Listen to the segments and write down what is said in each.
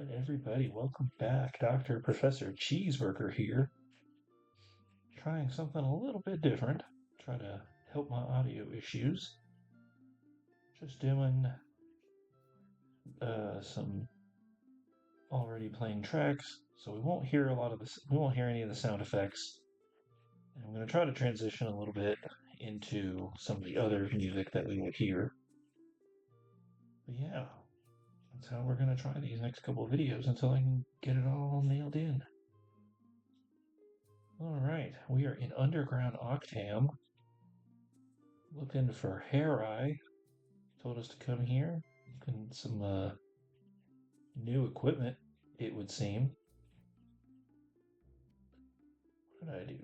Alright, everybody, welcome back. Dr. Professor Cheeseburger here, trying something a little bit different. Try to help my audio issues. Just doing some already playing tracks, so we won't hear a lot of this. We won't hear any of the sound effects. And I'm going to try to transition a little bit into some of the other music that we will hear. But yeah, that's how we're going to try these next couple of videos until I can get it all nailed in. Alright, we are in Underground Octam. Looking for Hair told us to come here. Looking at some new equipment, it would seem. What did I do?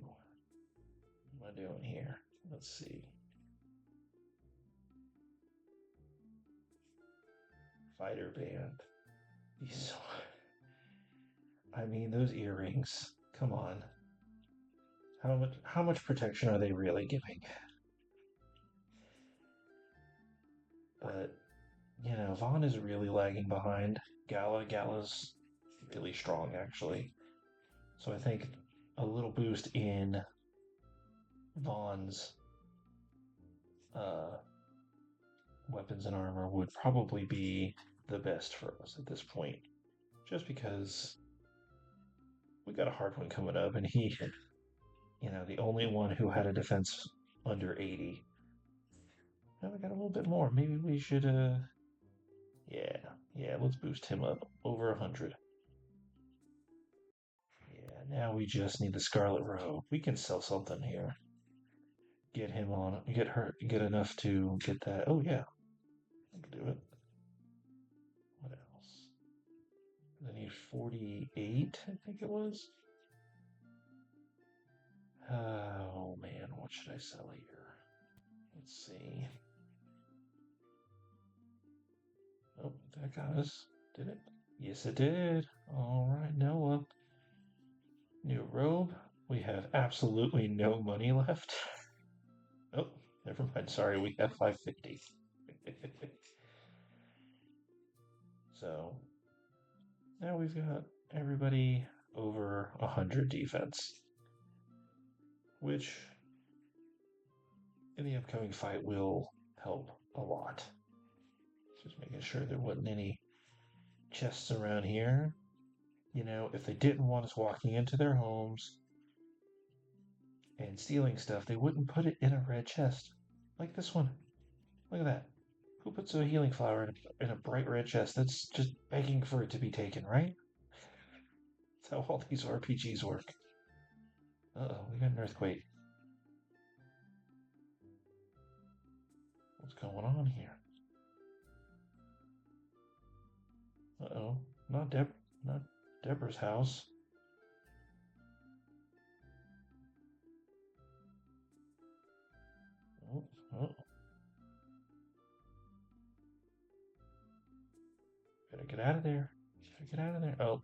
What am I doing here? Let's see. Fighter band. These, I mean, those earrings. Come on. How much protection are they really giving? But Vahn is really lagging behind. Gala's really strong actually. So I think a little boost in Vaughn's weapons and armor would probably be the best for us at this point. Just because we got a hard one coming up, and he, the only one who had a defense under 80. Now we got a little bit more. Maybe we should, yeah, let's boost him up over 100. Yeah, now we just need the Scarlet Robe. We can sell something here. Get him on, get enough to get that. Oh, yeah, I can do it. What else? I need 48, I think it was. Oh man, what should I sell here? Let's see. Oh, that got us. Did it? Yes, it did. All right, Noah. New robe. We have absolutely no money left. Oh, never mind. Sorry, we have 550. So now we've got everybody over 100 defense, which in the upcoming fight will help a lot. Just making sure there wasn't any chests around here. If they didn't want us walking into their homes and stealing stuff, they wouldn't put it in a red chest. Like this one. Look at that. Who puts a healing flower in a bright red chest? That's just begging for it to be taken, right? That's how all these RPGs work. Uh-oh, we got an earthquake. What's going on here? Uh-oh, not Deborah's house. Oh, oh. Gotta get out of there. Gotta get out of there. Oh.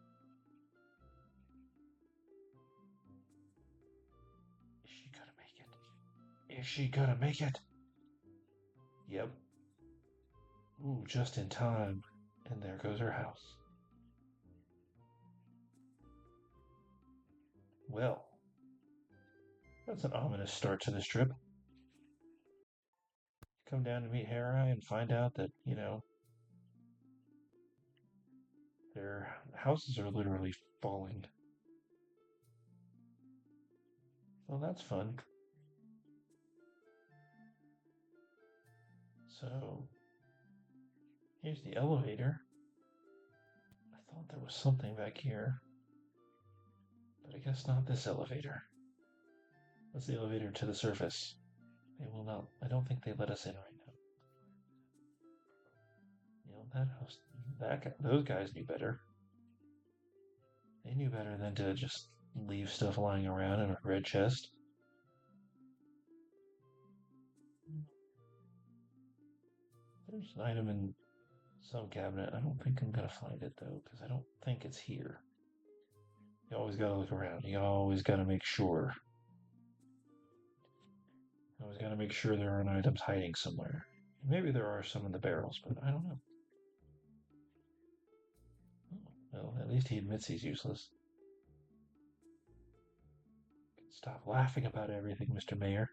Is she gonna make it? Is she gonna make it? Yep. Ooh, just in time. And there goes her house. Well, that's an ominous start to this trip. Come down to meet Hera and find out that, their houses are literally falling. Well, that's fun. So, here's the elevator. I thought there was something back here, but I guess not this elevator. That's the elevator to the surface. They will not, I don't think they let us in right now. That house, those guys knew better. They knew better than to just leave stuff lying around in a red chest. There's an item in some cabinet. I don't think I'm gonna find it though, because I don't think it's here. You always gotta look around. You always gotta make sure. You always gotta make sure there aren't items hiding somewhere. Maybe there are some in the barrels, but I don't know. Oh, well, Well, at least he admits he's useless. Stop laughing about everything, Mr. Mayor.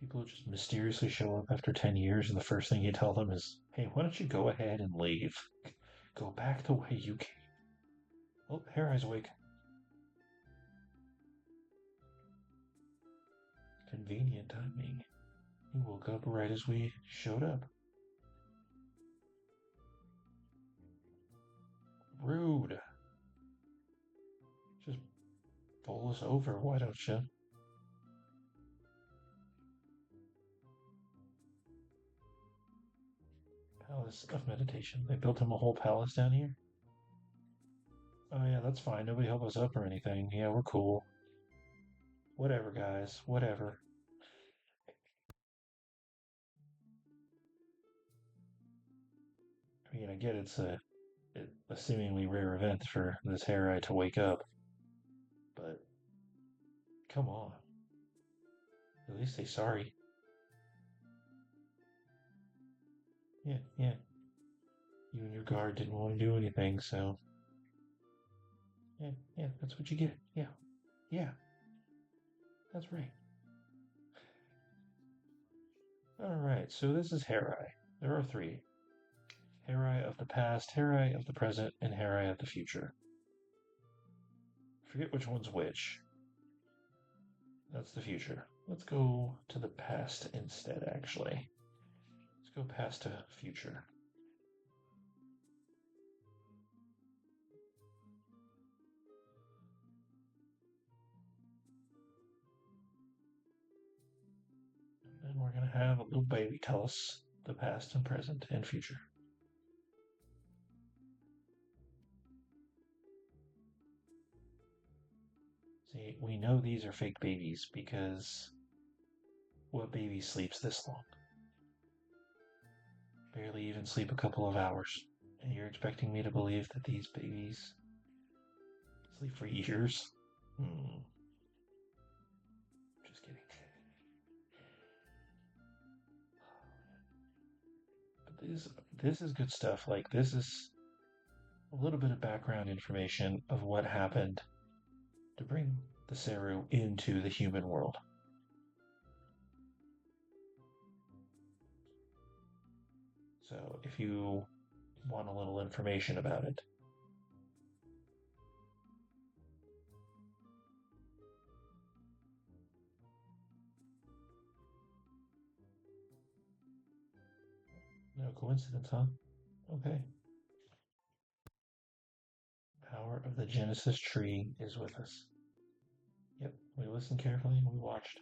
People just mysteriously show up after 10 years, and the first thing you tell them is, hey, why don't you go ahead and leave? Go back the way you came. Oh, Harry's awake. Convenient timing. He woke up right as we showed up. Rude. Just bowl us over, why don't you? Palace of Meditation. They built him a whole palace down here? Oh, yeah, that's fine. Nobody help us up or anything. Yeah, we're cool. Whatever, guys. Whatever. I mean, I get a seemingly rare event for this Harry to wake up, but come on. At least say sorry. Yeah, yeah. You and your guard didn't want to do anything, so yeah, yeah, that's what you get. Yeah, yeah, that's right. All right, so this is Herai. There are three: Herai of the past, Herai of the present, and Herai of the future. Forget which one's which. That's the future. Let's go to the past instead, actually. Let's go past to future. And we're going to have a little baby tell us the past and present and future. See, we know these are fake babies because what baby sleeps this long? Barely even sleep a couple of hours. And you're expecting me to believe that these babies sleep for years? Just kidding. But this is good stuff. Like, this is a little bit of background information of what happened to bring the Seru into the human world. So if you want a little information about it, no coincidence, huh? Okay. Power of the Genesis tree is with us. Yep, we listened carefully and we watched.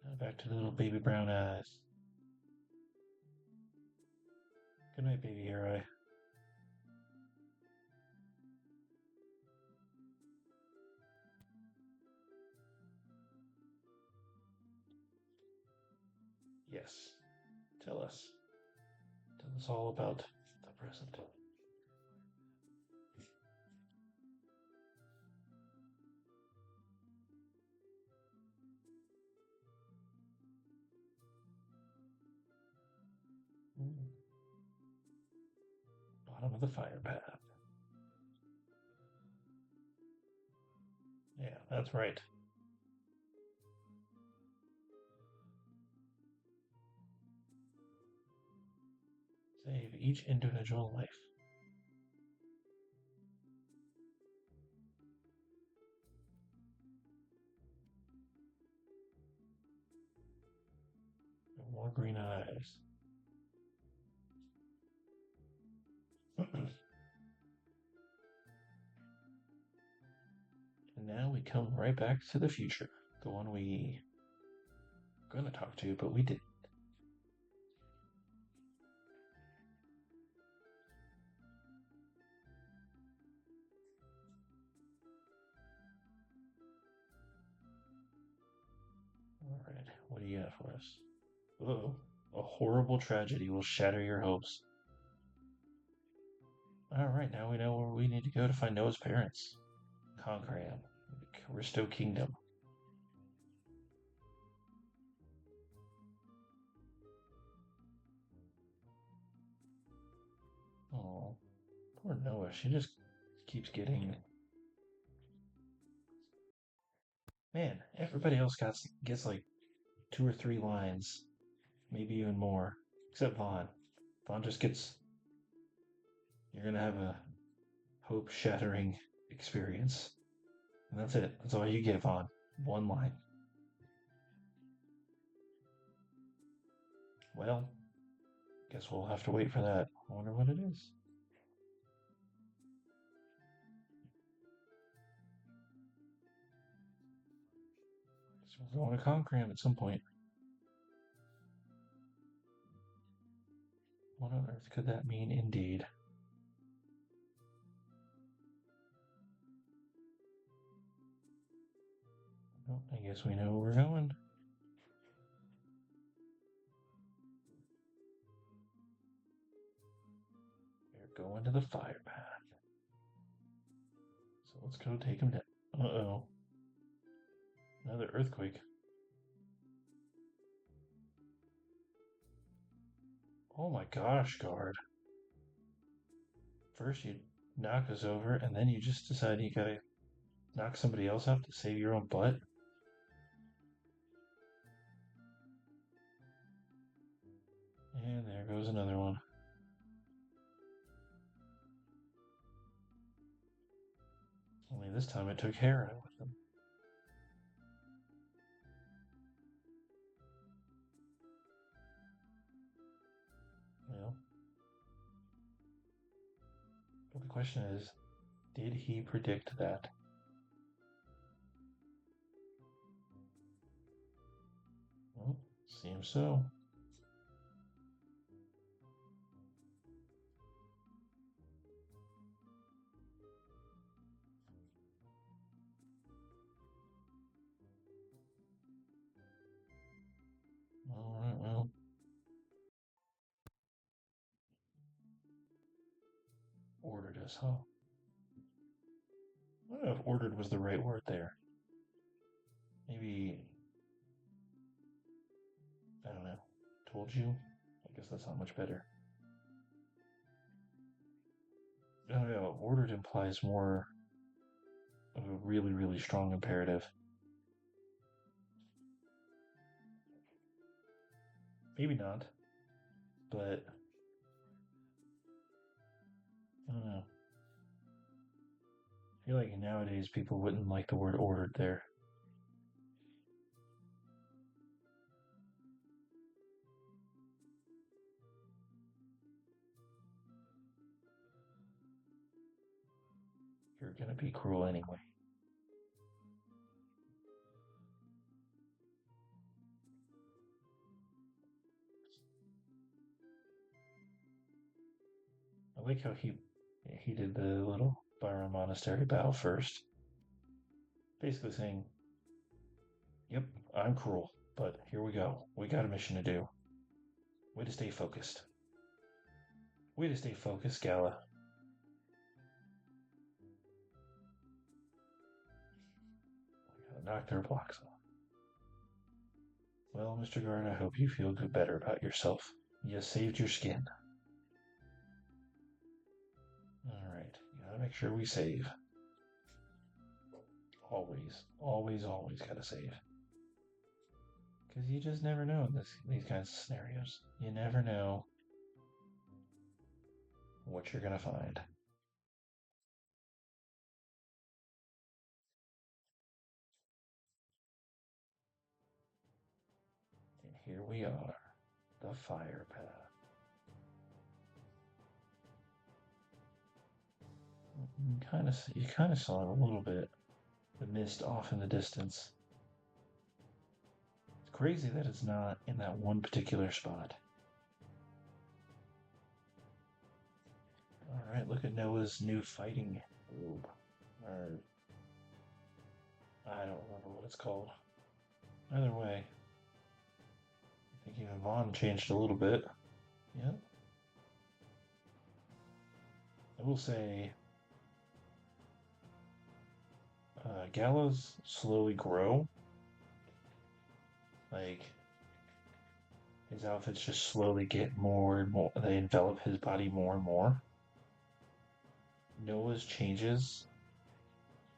Now back to the little baby brown eyes. Good night, baby hero. Yes. Tell us. Tell us all about the present. Mm. Bottom of the fire path. Yeah, that's right. Save each individual life. No more green eyes. And now we come right back to the future. The one we were going to talk to, but we didn't. All right, what do you got for us? Oh, a horrible tragedy will shatter your hopes. All right, now we know where we need to go to find Noah's parents. Conkram, the Caristo Kingdom. Poor Noah, she just keeps getting. Man, everybody else gets like 2 or 3 lines, maybe even more, except Vahn. Vahn just gets. You're gonna have a hope-shattering experience, and that's it. That's all you get, Vahn. One line. Well, guess we'll have to wait for that. I wonder what it is. Guess we're going to Conkram at some point. What on earth could that mean, indeed? Well, I guess we know where we're going. We're going to the fire path. So let's go take him down. Uh-oh. Another earthquake. Oh my gosh, guard. First you knock us over, and then you just decide you gotta knock somebody else out to save your own butt? And there goes another one. Only this time it took Hera with them. Well, but the question is, did he predict that? Well, seems so. Alright, well. Ordered us, huh? I don't know if ordered was the right word there. Maybe, I don't know, told you? I guess that's not much better. I don't know, ordered implies more of a really, really strong imperative. Maybe not, but I don't know. I feel like nowadays people wouldn't like the word ordered there. You're gonna be cruel anyway. I like how he did the little Byron Monastery bow first, basically saying, "Yep, I'm cruel, but here we go. We got a mission to do. Way to stay focused. Way to stay focused, Gala." We gotta knock their blocks off. Well, Mr. Guard, I hope you feel good better about yourself. You saved your skin. All right, gotta make sure we save. Always, always, always gotta save. Because you just never know in these kinds of scenarios. You never know what you're gonna find. And here we are, the fire path. You kind of saw it a little bit, the mist off in the distance. It's crazy that it's not in that one particular spot. All right, look at Noah's new fighting robe. Or I don't remember what it's called. Either way, I think even Vahn changed a little bit. Yeah. I will say, Galas slowly grow. Like, his outfits just slowly get more and more, they envelop his body more and more. Noah's changes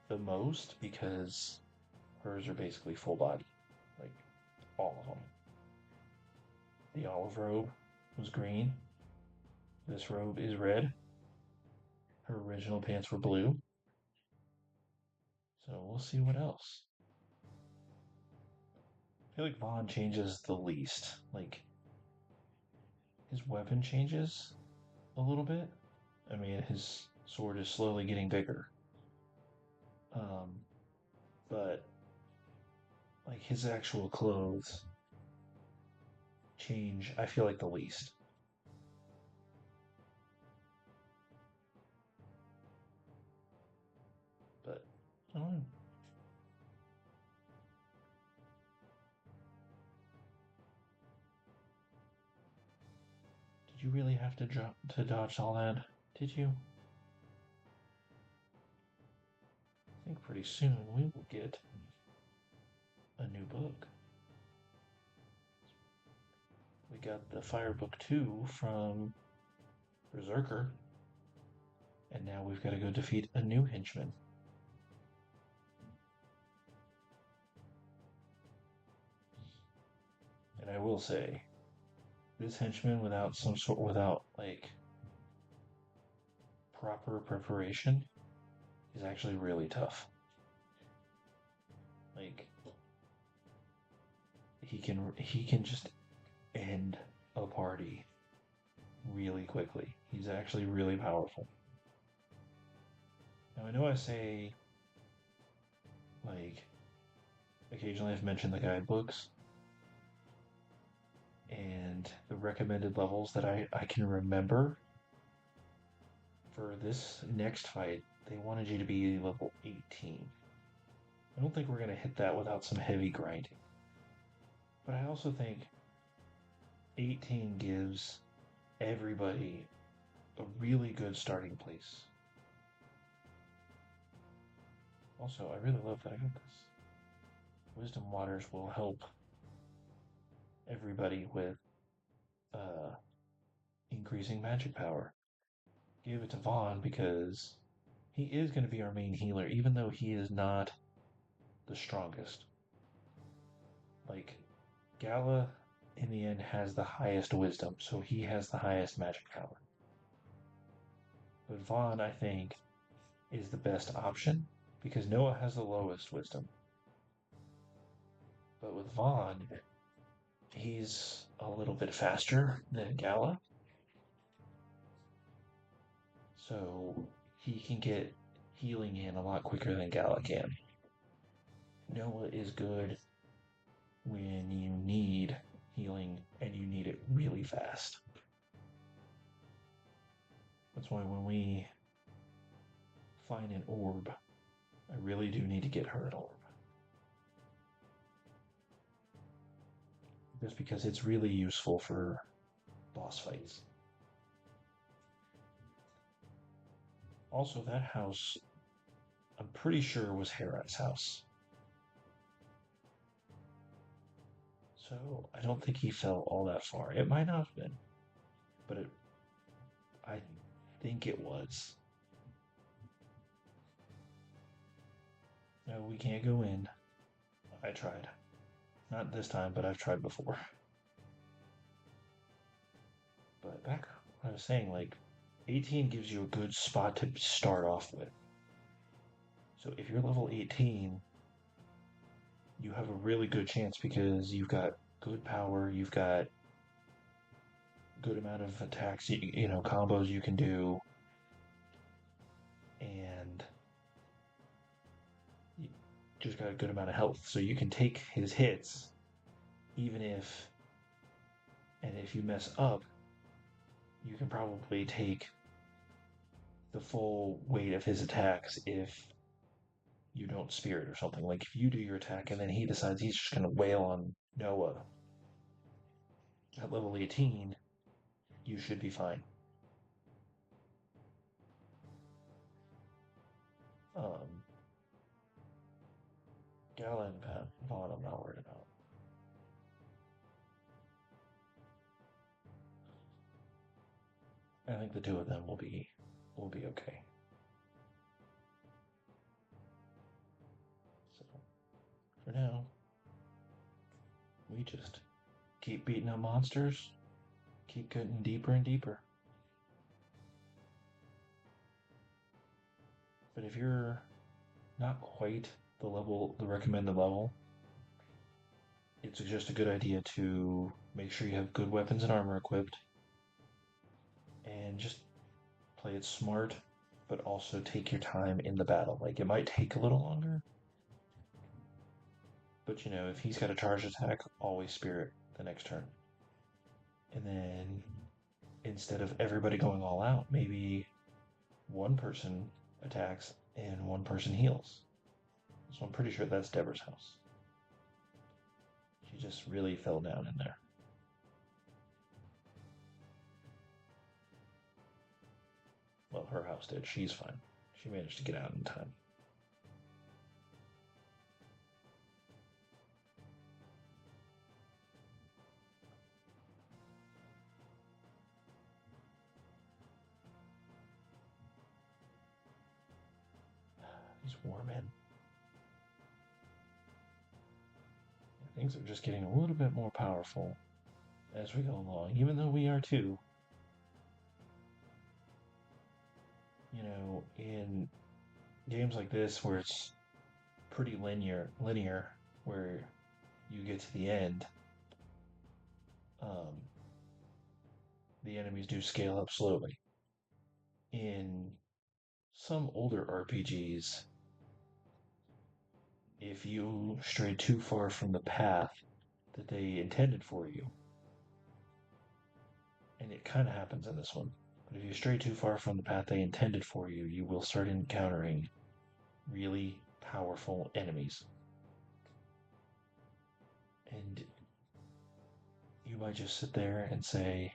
the most because hers are basically full body, like all of them. The olive robe was green. This robe is red. Her original pants were blue. So we'll see what else. I feel like Vahn changes the least. Like his weapon changes a little bit. I mean, his sword is slowly getting bigger. Um, but like his actual clothes change, I feel like the least. But I don't know. Did you really have to dodge all that? Did you? I think pretty soon we will get a new book. We got the Fire Book 2 from Berserker, and now we've got to go defeat a new henchman. And I will say, this henchman without like proper preparation is actually really tough. Like he can just end a party really quickly. He's actually really powerful. Now I know I say like occasionally I've mentioned the guidebooks and the recommended levels that I can remember for this next fight, they wanted you to be level 18. I don't think we're going to hit that without some heavy grinding. But I also think 18 gives everybody a really good starting place. Also, I really love that I got this. Wisdom Waters will help everybody with uh, increasing magic power. Give it to Vahn because he is going to be our main healer, even though he is not the strongest. Like, Gala, in the end, has the highest wisdom, so he has the highest magic power. But Vahn, I think, is the best option because Noah has the lowest wisdom. But with Vahn, he's a little bit faster than Gala, so he can get healing in a lot quicker than Gala can. Noah is good when you need healing and you need it really fast. That's why when we find an orb, I really do need to get her an orb. Just because it's really useful for boss fights. Also, that house, I'm pretty sure was Herat's house. So I don't think he fell all that far. It might not have been, but I think it was. No, we can't go in. I tried. Not this time, but I've tried before. But back what I was saying, like 18 gives you a good spot to start off with. So if you're level 18, you have a really good chance because you've got good power, you've got good amount of attacks, combos you can do, and you just got a good amount of health. So you can take his hits, even if you mess up, you can probably take the full weight of his attacks if you don't spirit or something. Like if you do your attack and then he decides he's just going to wail on Noah at level 18, you should be fine. Um, Gala and Vahn, I'm not worried about. I think the two of them will be okay. You just keep beating up monsters, keep getting deeper and deeper. But if you're not quite the recommended level, it's just a good idea to make sure you have good weapons and armor equipped and just play it smart, but also take your time in the battle. Like, it might take a little longer, but if he's got a charge attack, always spirit the next turn. And then instead of everybody going all out, maybe one person attacks and one person heals. So I'm pretty sure that's Deborah's house. She just really fell down in there. Well, her house did. She's fine. She managed to get out in time. These warmen. Things are just getting a little bit more powerful as we go along, even though we are too. In games like this where it's pretty linear, where you get to the end, the enemies do scale up slowly. In some older RPGs, if you stray too far from the path that they intended for you, and it kind of happens in this one, but if you stray too far from the path they intended for you, you will start encountering really powerful enemies. And you might just sit there and say,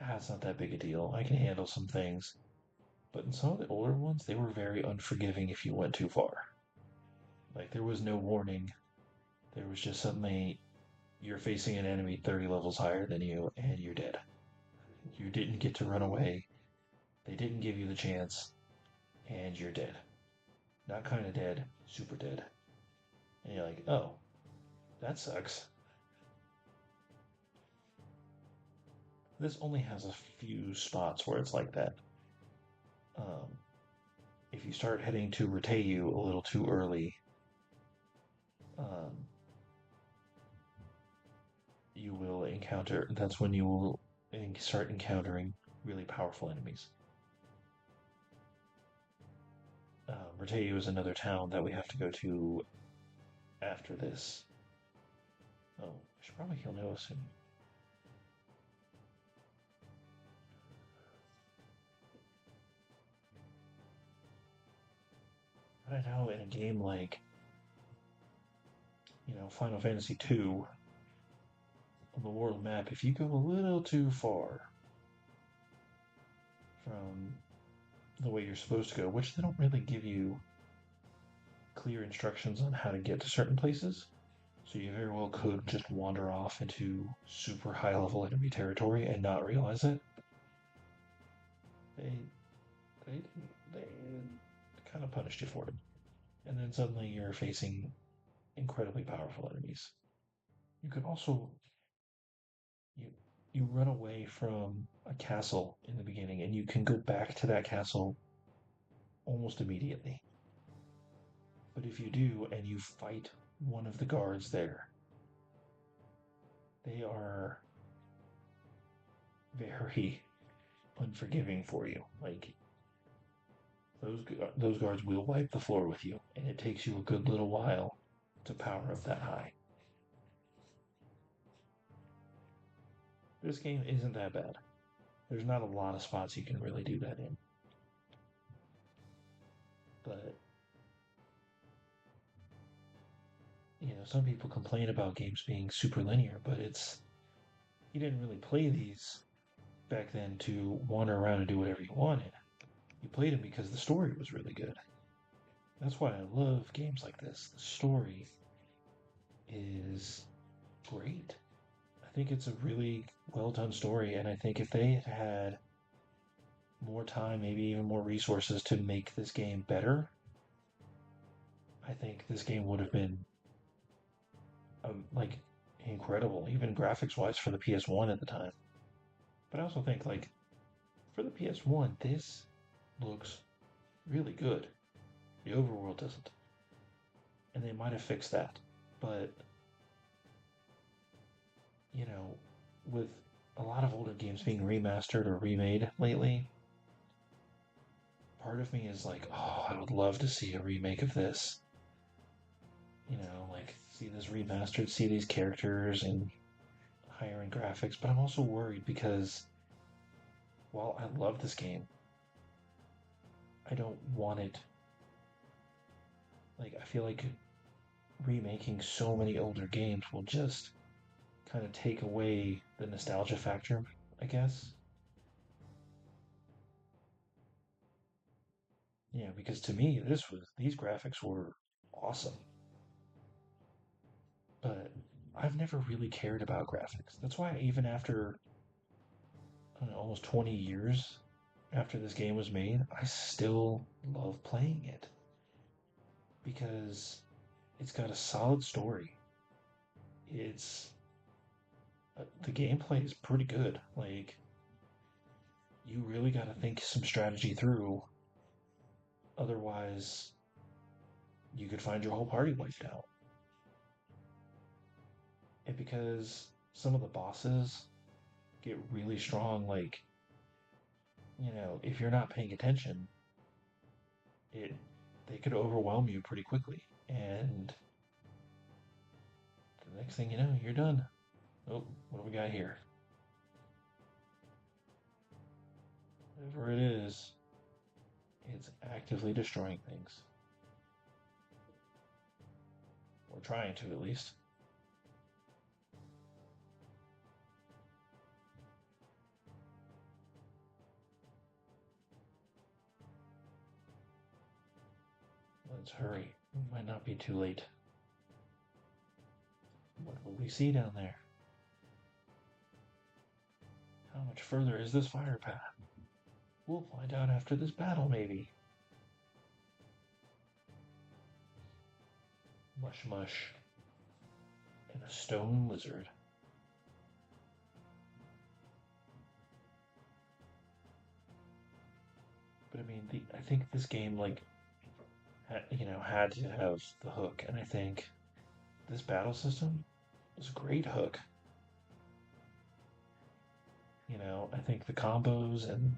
it's not that big a deal. I can handle some things. But in some of the older ones, they were very unforgiving if you went too far. Like, there was no warning. There was just suddenly you're facing an enemy 30 levels higher than you, and you're dead. You didn't get to run away. They didn't give you the chance, and you're dead. Not kind of dead, super dead. And you're like, oh, that sucks. This only has a few spots where it's like that. If you start heading to Ra-Seru a little too early, you will encounter, that's when you will start encountering really powerful enemies. Ra-Seru is another town that we have to go to after this. Oh, I should probably heal Noah soon. But I know in a game like, Final Fantasy II, on the world map, if you go a little too far from the way you're supposed to go, which they don't really give you clear instructions on how to get to certain places, so you very well could just wander off into super high level enemy territory and not realize it. They kind of punished you for it. And then suddenly you're facing incredibly powerful enemies. You can also you run away from a castle in the beginning and you can go back to that castle almost immediately. But if you do and you fight one of the guards there, they are very unforgiving for you. Like, those guards will wipe the floor with you, and it takes you a good little while to power up that high. This game isn't that bad. There's not a lot of spots you can really do that in. But, some people complain about games being super linear, but you didn't really play these back then to wander around and do whatever you wanted. You played them because the story was really good. That's why I love games like this. The story is great. I think it's a really well done story, and I think if they had more time, maybe even more resources to make this game better, I think this game would have been like incredible, even graphics wise for the PS1 at the time. But I also think, like, for the PS1, this looks really good. The overworld doesn't. And they might have fixed that. But, you know, with a lot of older games being remastered or remade lately, part of me is like, oh, I would love to see a remake of this. Like see this remastered, see these characters and higher end graphics. But I'm also worried because while I love this game, I don't want it. Like, I feel like remaking so many older games will just kind of take away the nostalgia factor, I guess. Yeah, because to me, these graphics were awesome, but I've never really cared about graphics. That's why even after I don't know, almost 20 years after this game was made, I still love playing it because it's got a solid story. It's the gameplay is pretty good. Like, you really got to think some strategy through, otherwise you could find your whole party wiped out. And because some of the bosses get really strong, like, if you're not paying attention, it they could overwhelm you pretty quickly. And the next thing you know, you're done. Oh, what do we got here? Whatever it is, it's actively destroying things. Or trying to, at least. Let's hurry. We might not be too late. What will we see down there? How much further is this fire path? We'll find out after this battle, maybe. Mush mush. And a stone lizard. But I mean, I think this game, like, had to have the hook, and I think this battle system was a great hook. I think the combos and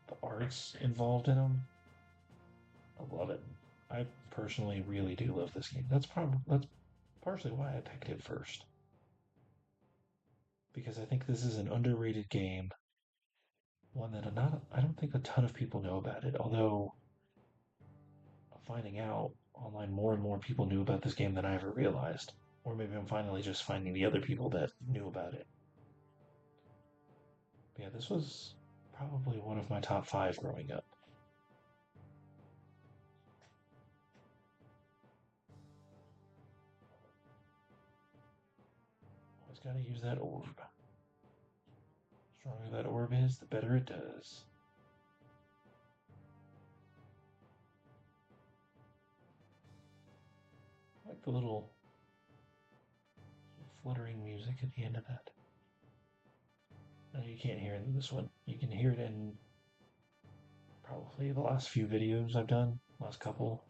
the arts involved in them, I love it. I personally really do love this game. That's partially why I picked it first, because I think this is an underrated game, one that I don't think a ton of people know about it. Although I'm finding out online more and more people knew about this game than I ever realized, or maybe I'm finally just finding the other people that knew about it. But yeah, this was probably one of my top five growing up. Always gotta use that orb. The stronger that orb is, the better it does. I like the little fluttering music at the end of that. Now you can't hear it in this one. You can hear it in probably the last few videos I've done, last couple.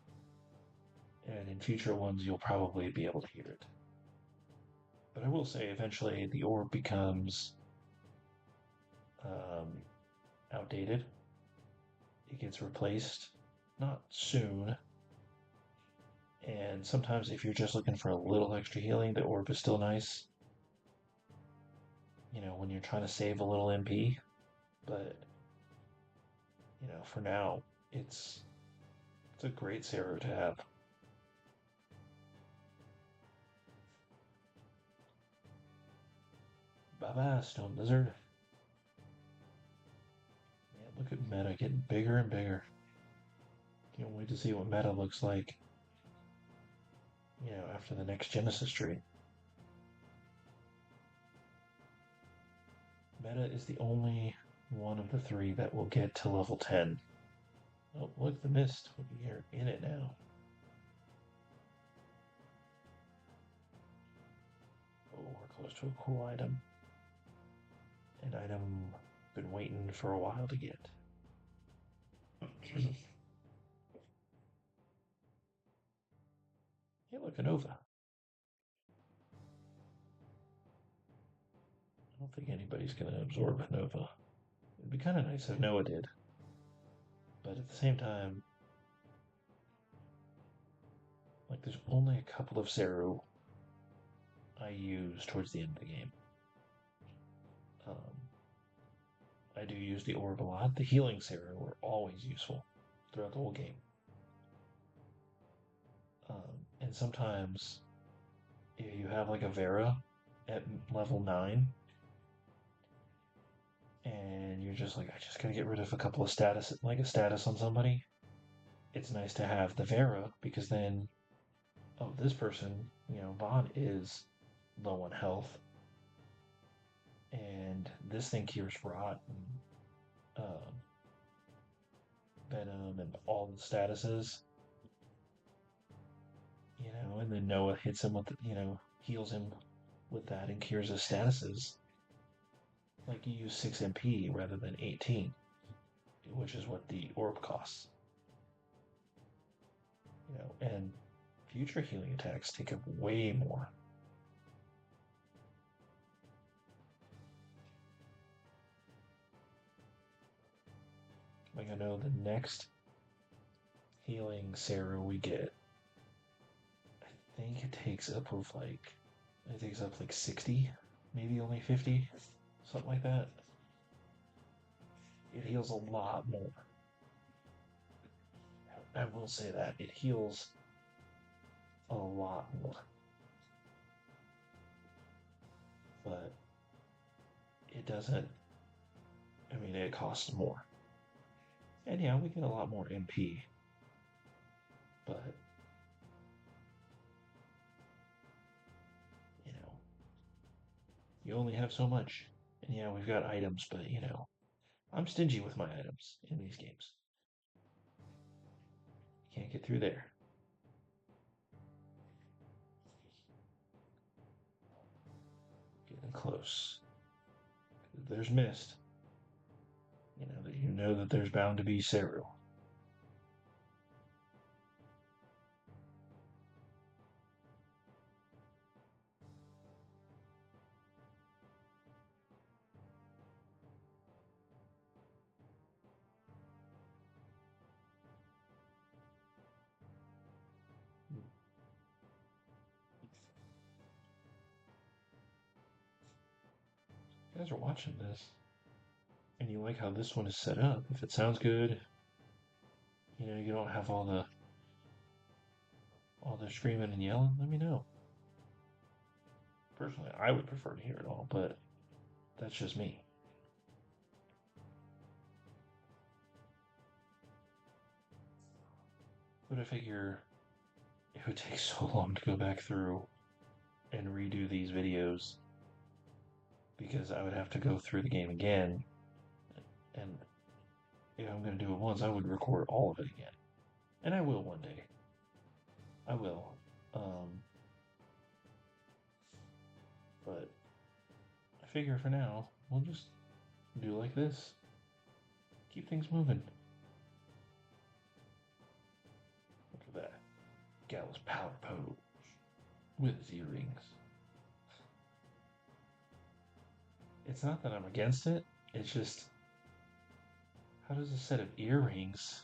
And in future ones, you'll probably be able to hear it. But I will say, eventually, the orb becomes um, outdated. It gets replaced, not soon. And sometimes, if you're just looking for a little extra healing, the orb is still nice. When you're trying to save a little MP. But for now, it's a great Seru to have. Bye bye, Stone Lizard. Man, look at Meta getting bigger and bigger. Can't wait to see what Meta looks like, after the next Genesis tree. Meta is the only one of the three that will get to level 10. Oh, look, the mist. We're in it now. Oh, goes to a cool item. An item I've been waiting for a while to get. Hey, look, a Nova. I don't think anybody's going to absorb a Nova. It'd be kind of nice if Noah did. But at the same time, like, there's only a couple of Seru I use towards the end of the game. I do use the orb a lot. The healing Seru are always useful throughout the whole game. And sometimes, if you have like a Vera at level 9, and you're just like, I just gotta get rid of a couple of status, like a status on somebody, it's nice to have the Vera because then, oh, this person, Vahn is low on health, and this thing cures rot and venom and all the statuses, and then Noah hits him with, heals him with that and cures his statuses. Like you use 6 MP rather than 18, which is what the orb costs. And future healing attacks take up way more. Like I know the next healing Seru we get, I think it takes up like 60, maybe only 50, something like that. It heals a lot more. I will say that it heals a lot more, but it doesn't. I mean, it costs more, and yeah, we get a lot more MP, but you only have so much. And yeah, we've got items, but I'm stingy with my items in these games. Can't get through there. Getting close. There's mist. You know that there's bound to be Seru. You guys are watching this, and you like how this one is set up. If it sounds good, you don't have all the screaming and yelling, let me know. Personally, I would prefer to hear it all, but that's just me. But I figure it would take so long to go back through and redo these videos because I would have to go through the game again, and if I'm going to do it once, I would record all of it again. And I will one day. I will. But I figure for now, we'll just do like this. Keep things moving. Look at that. Galas power pose with his earrings. It's not that I'm against it, it's just, how does a set of earrings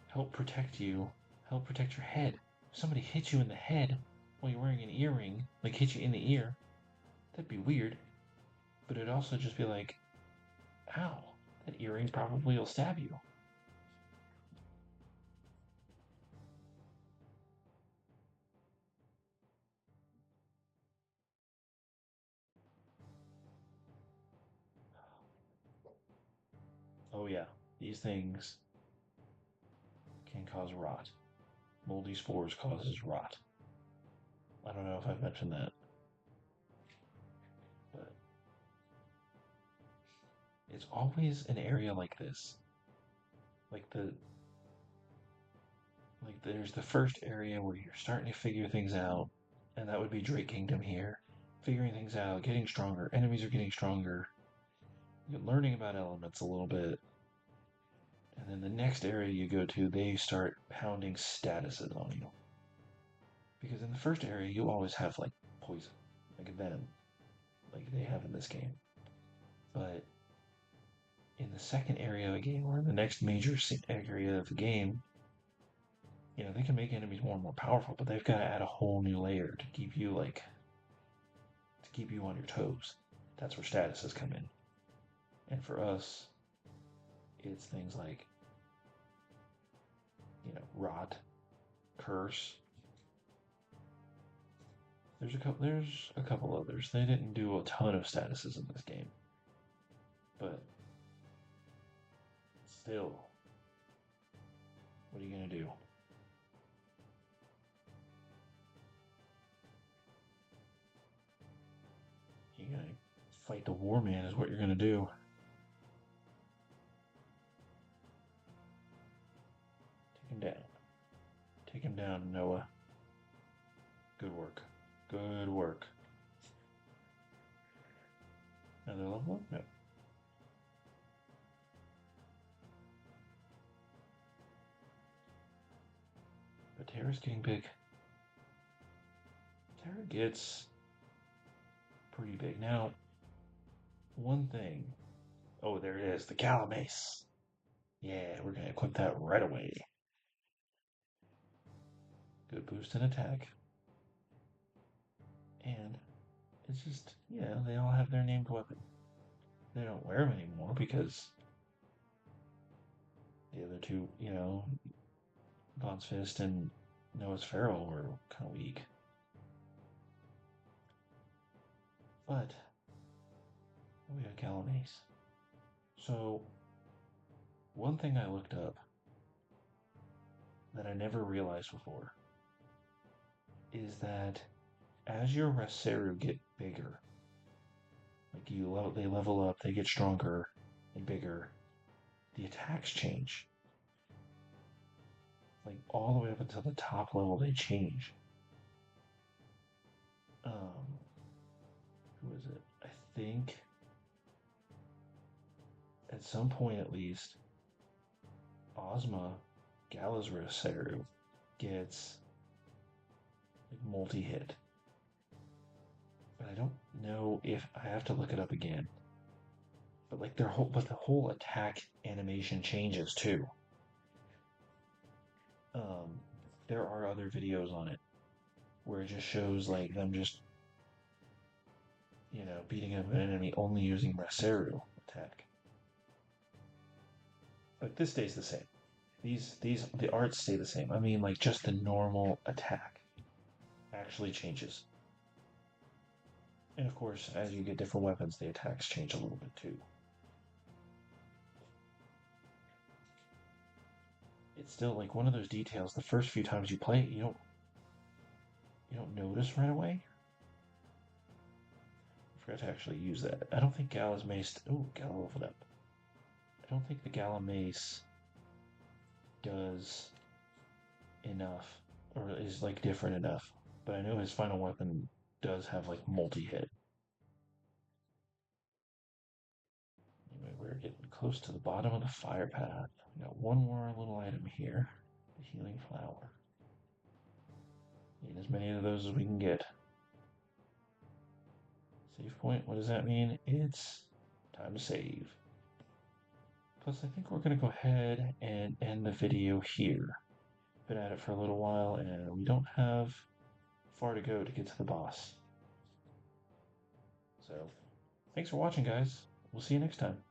help protect you, help protect your head? If somebody hits you in the head while you're wearing an earring, like hit you in the ear, that'd be weird. But it'd also just be like, ow, that earring probably will stab you. Oh yeah, these things can cause rot. Moldy spores causes rot. I don't know if I've mentioned that, but it's always an area like this. Like there's the first area where you're starting to figure things out, and that would be Drake Kingdom here. figuring things out, getting stronger. Enemies are getting stronger. You're learning about elements a little bit. And then the next area you go to, they start pounding statuses on you. Because in the first area, you always have like poison, like a venom, like they have in this game. But in the second area of the game, or in the next major area of the game, they can make enemies more and more powerful, but they've got to add a whole new layer to keep you on your toes. That's where statuses come in. And for us, it's things like, rot, curse. There's a couple others. They didn't do a ton of statuses in this game, but still, what are you gonna do? You're gonna fight the war man is what you're gonna do. Take him down. Take him down, Noah. Good work. Good work. Another level up? No. But Terra's getting big. Terra gets pretty big. Now, one thing. Oh, there it is. The Galas. Yeah, we're going to equip that right away. Good boost in attack. And it's just, they all have their named weapon. They don't wear them anymore because the other two, Vahn's Fist and Noah's Feral were kind of weak. But we got Galas. So, one thing I looked up that I never realized before is that as your Ra-Seru get bigger, like they level up, they get stronger and bigger, the attacks change. Like all the way up until the top level, they change. Who is it? I think at some point at least, Ozma, Galas Ra-Seru, gets like multi-hit. But I don't know if I have to look it up again. But like the whole attack animation changes too. There are other videos on it where it just shows like them just beating up an enemy only using Ra-Seru attack. But this stays the same. The arts stay the same. I mean, like just the normal attack actually changes. And of course, as you get different weapons, the attacks change a little bit too. It's still like one of those details. The first few times you play it, you don't notice right away. I forgot to actually use that. I don't think Gala's Mace. Oh, Gala leveled up. I don't think the Gala Mace does enough, or is like different enough. But I know his final weapon does have like multi-hit. Anyway, we're getting close to the bottom of the fire path. We got one more little item here. The healing flower. Need as many of those as we can get. Save point, what does that mean? It's time to save. Plus, I think we're going to go ahead and end the video here. Been at it for a little while, and we don't have far to go to get to the boss. So, thanks for watching, guys. We'll see you next time.